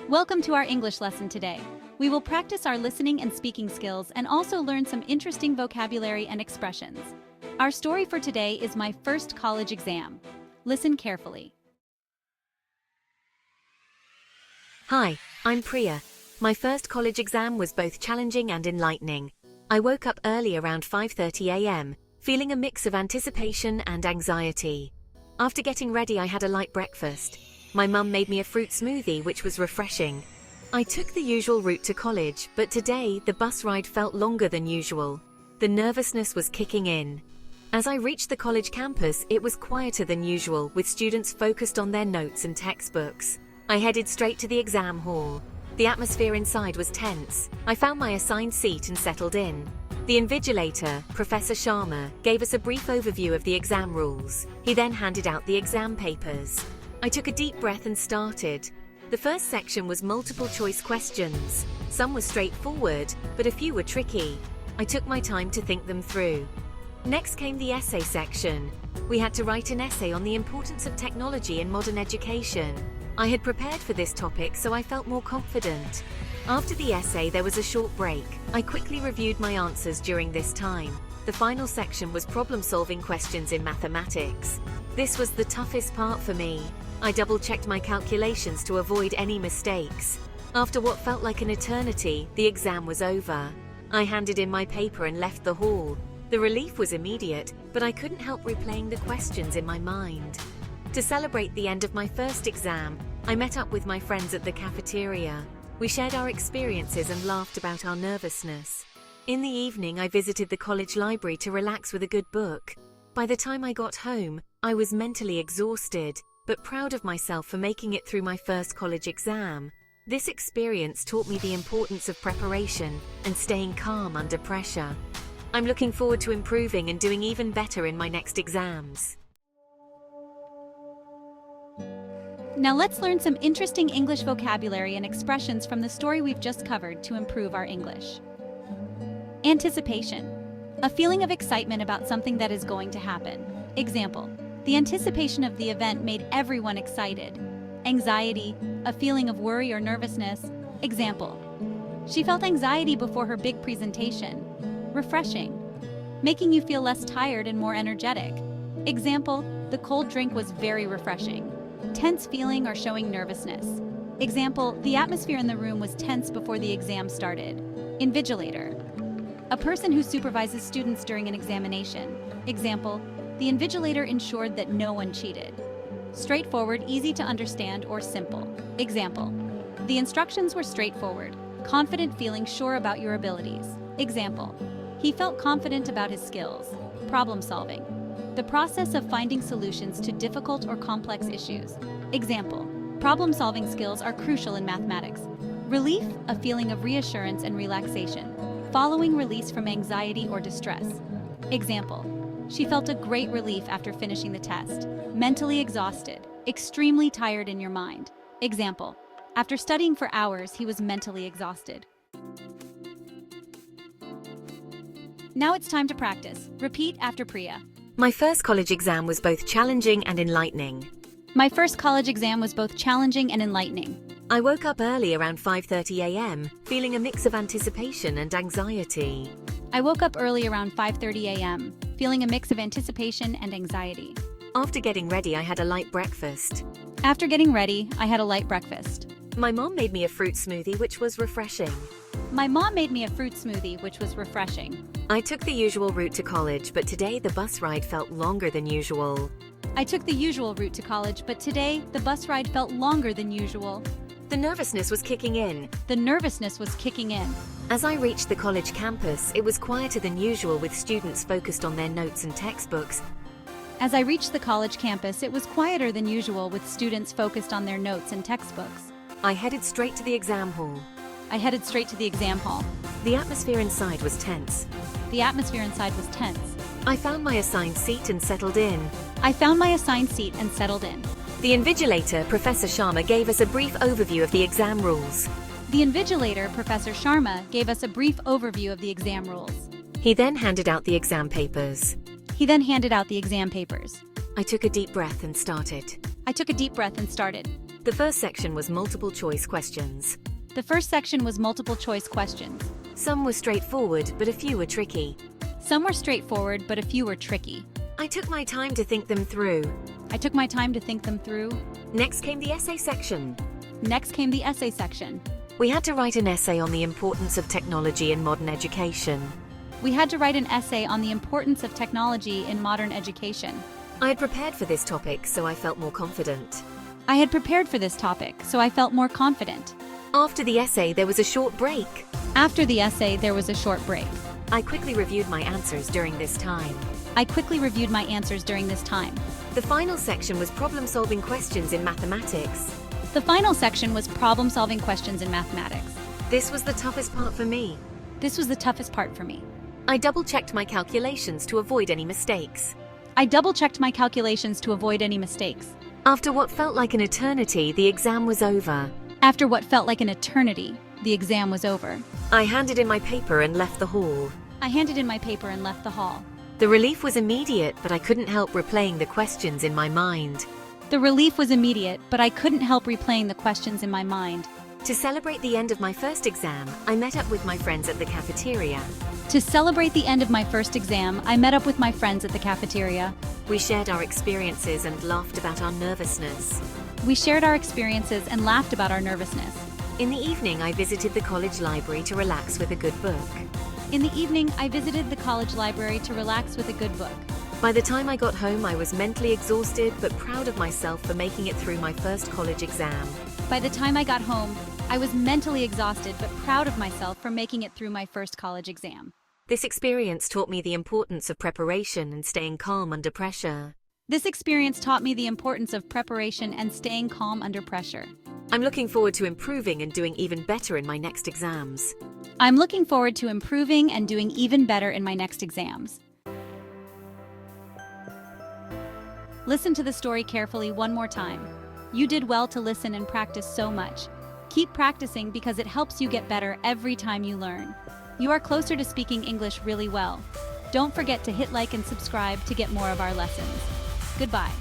Welcome to our English lesson today. We will practice our listening and speaking skills and also learn some interesting vocabulary and expressions. Our story for today is my first college exam. Listen carefully. Hi, I'm Priya. My first college exam was both challenging and enlightening. I woke up early around 5:30 a.m., feeling a mix of anticipation and anxiety. After getting ready, I had a light breakfast. My mum made me a fruit smoothie, which was refreshing. I took the usual route to college, but today the bus ride felt longer than usual. The nervousness was kicking in. As I reached the college campus, it was quieter than usual, with students focused on their notes and textbooks. I headed straight to the exam hall. The atmosphere inside was tense. I found my assigned seat and settled in. The invigilator, Professor Sharma, gave us a brief overview of the exam rules. He then handed out the exam papers. I took a deep breath and started. The first section was multiple choice questions. Some were straightforward, but a few were tricky. I took my time to think them through. Next came the essay section. We had to write an essay on the importance of technology in modern education. I had prepared for this topic, so I felt more confident. After the essay, there was a short break. I quickly reviewed my answers during this time. The final section was problem-solving questions in mathematics. This was the toughest part for me. I double-checked my calculations to avoid any mistakes. After what felt like an eternity, the exam was over. I handed in my paper and left the hall. The relief was immediate, but I couldn't help replaying the questions in my mind. To celebrate the end of my first exam, I met up with my friends at the cafeteria. We shared our experiences and laughed about our nervousness. In the evening, I visited the college library to relax with a good book. By the time I got home, I was mentally exhausted, but proud of myself for making it through my first college exam. This experience taught me the importance of preparation and staying calm under pressure. I'm looking forward to improving and doing even better in my next exams. Now let's learn some interesting English vocabulary and expressions from the story we've just covered to improve our English. Anticipation. A feeling of excitement about something that is going to happen. Example. The anticipation of the event made everyone excited. Anxiety, a feeling of worry or nervousness. Example. She felt anxiety before her big presentation. Refreshing, making you feel less tired and more energetic. Example. The cold drink was very refreshing. Tense feeling or showing nervousness. Example. The atmosphere in the room was tense before the exam started. Invigilator. A person who supervises students during an examination. Example. The invigilator ensured that no one cheated. Straightforward, easy to understand, or simple. Example. The instructions were straightforward. Confident, feeling sure about your abilities. Example. He felt confident about his skills. Problem solving. The process of finding solutions to difficult or complex issues. Example. Problem-solving skills are crucial in mathematics. Relief, a feeling of reassurance and relaxation, following release from anxiety or distress. Example. She felt a great relief after finishing the test. Mentally exhausted, extremely tired in your mind. Example. After studying for hours, he was mentally exhausted. Now it's time to practice. Repeat after Priya. My first college exam was both challenging and enlightening. My first college exam was both challenging and enlightening. I woke up early around 5:30 a.m., feeling a mix of anticipation and anxiety. I woke up early around 5:30 a.m., feeling a mix of anticipation and anxiety. After getting ready, I had a light breakfast. After getting ready, I had a light breakfast. My mom made me a fruit smoothie, which was refreshing. My mom made me a fruit smoothie, which was refreshing. I took the usual route to college, but today the bus ride felt longer than usual. I took the usual route to college, but today the bus ride felt longer than usual. The nervousness was kicking in. The nervousness was kicking in. As I reached the college campus, it was quieter than usual, with students focused on their notes and textbooks. As I reached the college campus, it was quieter than usual, with students focused on their notes and textbooks. I headed straight to the exam hall. I headed straight to the exam hall. The atmosphere inside was tense. The atmosphere inside was tense. I found my assigned seat and settled in. I found my assigned seat and settled in. The invigilator, Professor Sharma, gave us a brief overview of the exam rules. The invigilator, Professor Sharma, gave us a brief overview of the exam rules. He then handed out the exam papers. He then handed out the exam papers. I took a deep breath and started. I took a deep breath and started. The first section was multiple choice questions. The first section was multiple choice questions. Some were straightforward, but a few were tricky. Some were straightforward, but a few were tricky. I took my time to think them through. I took my time to think them through. Next came the essay section. Next came the essay section. We had to write an essay on the importance of technology in modern education. We had to write an essay on the importance of technology in modern education. I had prepared for this topic, so I felt more confident. I had prepared for this topic, so I felt more confident. After the essay, there was a short break. After the essay, there was a short break. I quickly reviewed my answers during this time. I quickly reviewed my answers during this time. The final section was problem-solving questions in mathematics. The final section was problem-solving questions in mathematics. This was the toughest part for me. This was the toughest part for me. I double-checked my calculations to avoid any mistakes. I double-checked my calculations to avoid any mistakes. After what felt like an eternity, the exam was over. After what felt like an eternity, the exam was over. I handed in my paper and left the hall. I handed in my paper and left the hall. The relief was immediate, but I couldn't help replaying the questions in my mind. The relief was immediate, but I couldn't help replaying the questions in my mind. To celebrate the end of my first exam, I met up with my friends at the cafeteria. To celebrate the end of my first exam, I met up with my friends at the cafeteria. We shared our experiences and laughed about our nervousness. We shared our experiences and laughed about our nervousness. In the evening, I visited the college library to relax with a good book. In the evening, I visited the college library to relax with a good book. By the time I got home, I was mentally exhausted but proud of myself for making it through my first college exam. By the time I got home, I was mentally exhausted but proud of myself for making it through my first college exam. This experience taught me the importance of preparation and staying calm under pressure. This experience taught me the importance of preparation and staying calm under pressure. I'm looking forward to improving and doing even better in my next exams. I'm looking forward to improving and doing even better in my next exams. Listen to the story carefully one more time. You did well to listen and practice so much. Keep practicing because it helps you get better every time you learn. You are closer to speaking English really well. Don't forget to hit like and subscribe to get more of our lessons. Goodbye.